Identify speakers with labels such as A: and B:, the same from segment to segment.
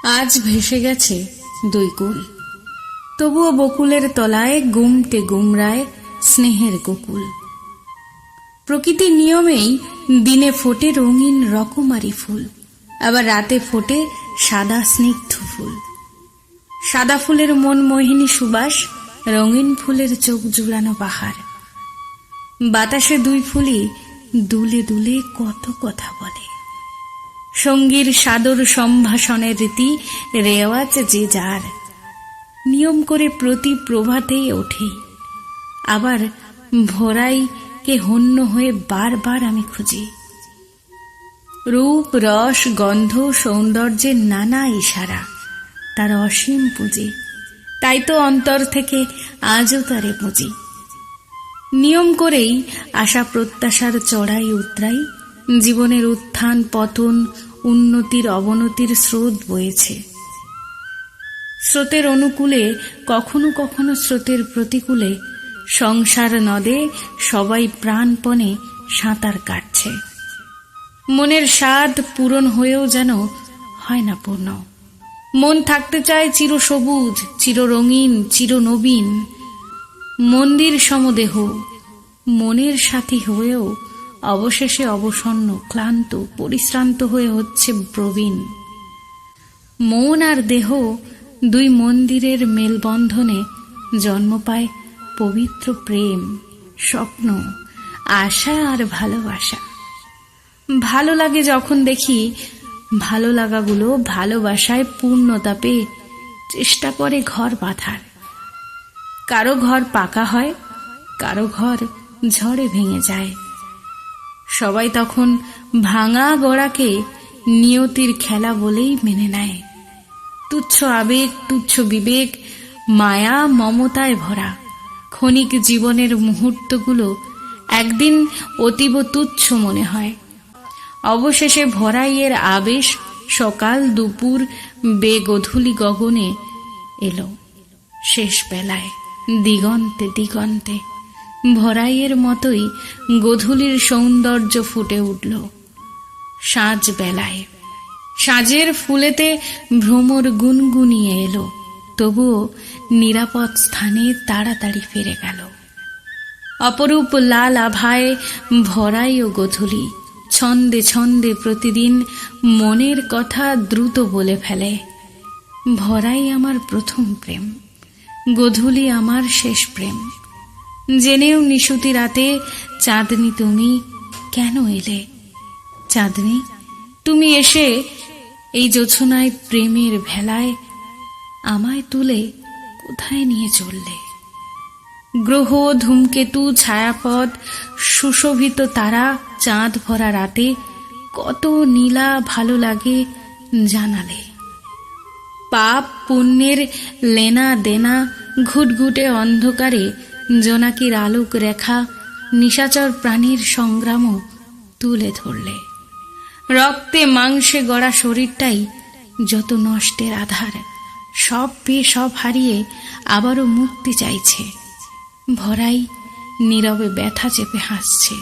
A: আজ ভেসে গেছে দুই কুল, তবুও বকুলের তলায় গুমটে গুমরায় স্নেহের গোকুল। প্রকৃতির নিয়মেই দিনে ফোটে রঙিন রকমারি ফুল, আবার রাতে ফোটে সাদা স্নিগ্ধ ফুল। সাদা ফুলের মন মোহিনী সুবাস, রঙিন ফুলের চোখ জুড়ানো পাহাড়। বাতাসে দুই ফুলই দুলে দুলে কত কথা বলে। সঙ্গীর সাদর সম্ভাষণের রীতি রেওয়াজ যে যার, নিয়ম করে প্রতি প্রভাতেই ওঠে। আবার ভোরাই কে হন্য হয়ে বারবার আমি খুঁজি। রূপ রস গন্ধ সৌন্দর্যের নানা ইশারা, তার অসীম পুঁজি। তাই তো অন্তর থেকে আজও তারে পুঁজি। নিয়ম করেই আশা প্রত্যাশার চড়াই উতরাই, জীবনের উত্থান পতন উন্নতির অবনতির স্রোত বয়েছে। স্রোতের অনুকূলে কখনো কখনো স্রোতের প্রতিকূলে সংসার নদে সবাই প্রাণপণে সাঁতার কাটছে। মনের স্বাদ পূরণ হয়েও যেন হয় না পূর্ণ। মন থাকতে চায় চির সবুজ, চির রঙিন, চির নবীন। মন্দির সমদেহ মনের সাথী হয়েও অবশেষে অবসন্ন, ক্লান্ত, পরিশ্রান্ত হয়ে হচ্ছে প্রবীণ। মন আর দেহ দুই মন্দিরের মেলবন্ধনে জন্ম পায় পবিত্র প্রেম, স্বপ্ন, আশা আর ভালোবাসা। ভালো লাগে যখন দেখি ভালো লাগাগুলো ভালোবাসায় পূর্ণতা পেয়ে চেষ্টা করে ঘর বাঁধার। কারো ঘর পাকা হয়, কারো ঘর ঝড়ে ভেঙে যায়। সবাই তখন ভাঙা গড়াকে নিয়তির খেলা বলেই মেনে নেয়। তুচ্ছ আবেগ, তুচ্ছ বিবেক, মায়া মমতায় ভরা ক্ষণিক জীবনের মুহূর্তগুলো একদিন অতীব তুচ্ছ মনে হয়। অবশেষে ভরাইয়ের আবেশ সকাল দুপুর বেগধূলি গগনে এলো। শেষ বেলায় দিগন্তে দিগন্তে ভরাইয়ের মতোই গোধূলির সৌন্দর্য ফুটে উঠল। সাঁঝ বেলায় সাঁঝের ফুলেতে ভ্রমর গুনগুনিয়ে এলো, তবুও নিরাপদ স্থানে তাড়াতাড়ি ফিরে গেল। অপরূপ লাল আভায় ভরাই ও গোধূলি ছন্দে ছন্দে প্রতিদিন মনের কথা দ্রুত বলে ফেলে। ভরাই আমার প্রথম প্রেম, গোধূলি আমার শেষ প্রেম। জেনেও নিশুতি রাতে চাঁদনি তুমি কেন এলে? চাঁদনি তুমি এসে এই জোছনায় প্রেমের ভেলায় আমায় তুলে কোথায় নিয়ে চললে? গ্রহ ধূমকেতু ছায়াপথ সুশোভিত তারা চাঁদ ভরা রাতে কত নীলা ভালো লাগে জানালে। পাপ পুণ্যের লেনা দেনা ঘুটঘুটে অন্ধকারে জোনাকির আলোক রেখা নিশাচর প্রাণীর সংগ্রামও তুলে ধরলে। রক্তে মাংসে গড়া শরীরটাই যত নষ্টের আধার, সব পেয়ে সব হারিয়ে আবারও মুক্তি চাইছে। ভরাই নীরবে ব্যথা চেপে হাসছে,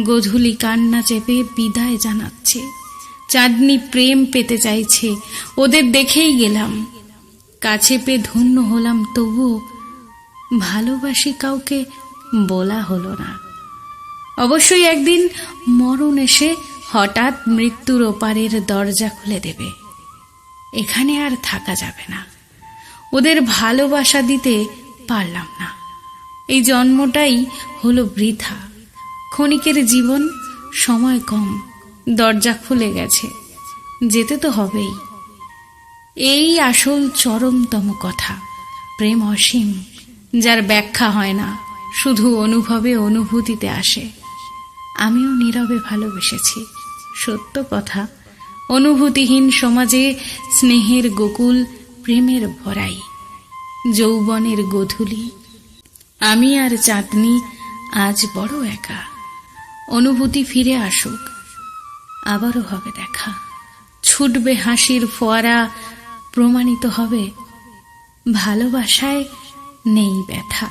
A: গোধূলি কান্না চেপে বিদায় জানাচ্ছে। চাঁদনি প্রেম পেতে চাইছে, ওদের দেখেই গেলাম, কাছে পেয়ে ধন্য হলাম, তবুও ভালোবাসি কাউকে বলা হলো না। অবশ্যই একদিন মরণ এসে হঠাৎ মৃত্যুর ওপারের দরজা খুলে দেবে। এখানে আর থাকা যাবে না, ওদের ভালোবাসা দিতে পারলাম না। এই জন্মটাই হলো বৃথা। ক্ষণিকের জীবন, সময় কম, দরজা খুলে গেছে, যেতে তো হবেই। এই আসল চরমতম কথা। প্রেম অসীম, যার ব্যাখ্যা হয় না, শুধু অনুভবে অনুভূতিতে আসে। আমিও নীরবে ভালোবেসেছি, সত্য কথা। অনুভূতিহীন সমাজে স্নেহের গোকুল, প্রেমের ভরাই, যৌবনের গোধূলি। আমি আর চাঁদনি আজ বড় একা। অনুভূতি ফিরে আসুক, আবারও হবে দেখা। ছুটবে হাসির ফোয়ারা, প্রমাণিত হবে ভালোবাসায় নেই ব্যথা।